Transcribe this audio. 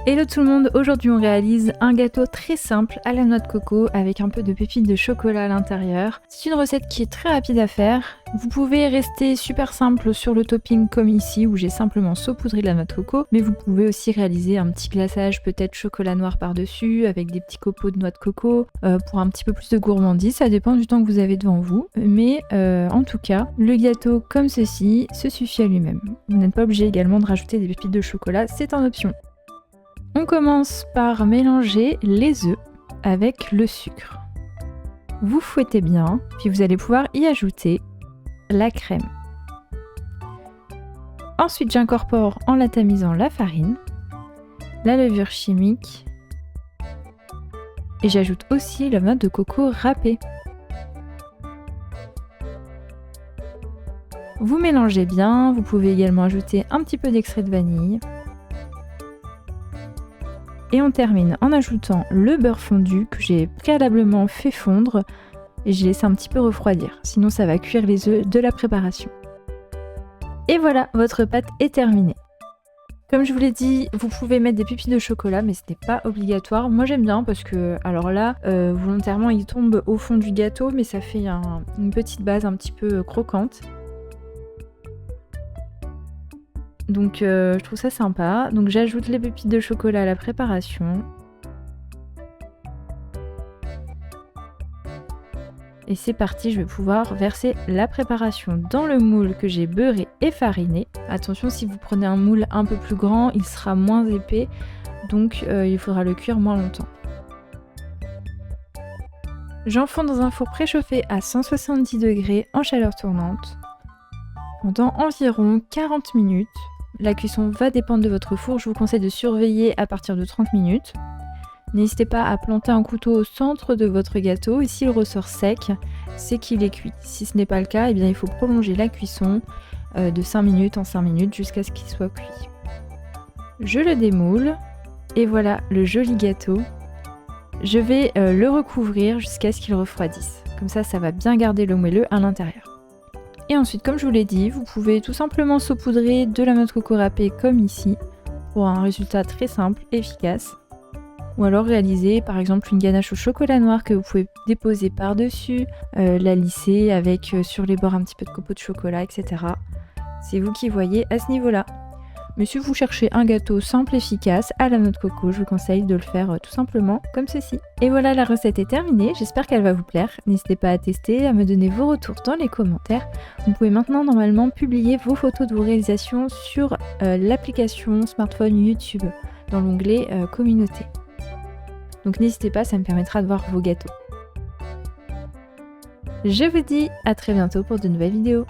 Hello tout le monde, aujourd'hui on réalise un gâteau très simple à la noix de coco avec un peu de pépites de chocolat à l'intérieur. C'est une recette qui est très rapide à faire. Vous pouvez rester super simple sur le topping comme ici où j'ai simplement saupoudré de la noix de coco, mais vous pouvez aussi réaliser un petit glaçage peut-être chocolat noir par-dessus avec des petits copeaux de noix de coco pour un petit peu plus de gourmandise, ça dépend du temps que vous avez devant vous. Mais en tout cas, le gâteau comme ceci se suffit à lui-même. Vous n'êtes pas obligé également de rajouter des pépites de chocolat, c'est en option. On commence par mélanger les œufs avec le sucre. Vous fouettez bien, puis vous allez pouvoir y ajouter la crème. Ensuite, j'incorpore en la tamisant la farine, la levure chimique et j'ajoute aussi la noix de coco râpée. Vous mélangez bien, vous pouvez également ajouter un petit peu d'extrait de vanille. Et on termine en ajoutant le beurre fondu que j'ai préalablement fait fondre et j'ai laissé un petit peu refroidir, sinon ça va cuire les œufs de la préparation. Et voilà, votre pâte est terminée. Comme je vous l'ai dit, vous pouvez mettre des pépites de chocolat, mais ce n'est pas obligatoire. Moi j'aime bien parce que, alors là, volontairement il tombe au fond du gâteau, mais ça fait une petite base un petit peu croquante. Donc je trouve ça sympa. Donc j'ajoute les pépites de chocolat à la préparation. Et c'est parti, je vais pouvoir verser la préparation dans le moule que j'ai beurré et fariné. Attention, si vous prenez un moule un peu plus grand, il sera moins épais, donc il faudra le cuire moins longtemps. J'enfonce dans un four préchauffé à 170 degrés en chaleur tournante pendant environ 40 minutes. La cuisson va dépendre de votre four, je vous conseille de surveiller à partir de 30 minutes. N'hésitez pas à planter un couteau au centre de votre gâteau et s'il ressort sec, c'est qu'il est cuit. Si ce n'est pas le cas, eh bien, il faut prolonger la cuisson de 5 minutes en 5 minutes jusqu'à ce qu'il soit cuit. Je le démoule et voilà le joli gâteau. Je vais le recouvrir jusqu'à ce qu'il refroidisse. Comme ça, ça va bien garder le moelleux à l'intérieur. Et ensuite, comme je vous l'ai dit, vous pouvez tout simplement saupoudrer de la noix de coco râpée comme ici pour un résultat très simple, efficace. Ou alors réaliser par exemple une ganache au chocolat noir que vous pouvez déposer par-dessus, la lisser avec sur les bords un petit peu de copeaux de chocolat, etc. C'est vous qui voyez à ce niveau-là. Mais si vous cherchez un gâteau simple et efficace à la noix de coco, je vous conseille de le faire tout simplement comme ceci. Et voilà, la recette est terminée, j'espère qu'elle va vous plaire. N'hésitez pas à tester, à me donner vos retours dans les commentaires. Vous pouvez maintenant normalement publier vos photos de vos réalisations sur l'application smartphone YouTube dans l'onglet communauté. Donc n'hésitez pas, ça me permettra de voir vos gâteaux. Je vous dis à très bientôt pour de nouvelles vidéos.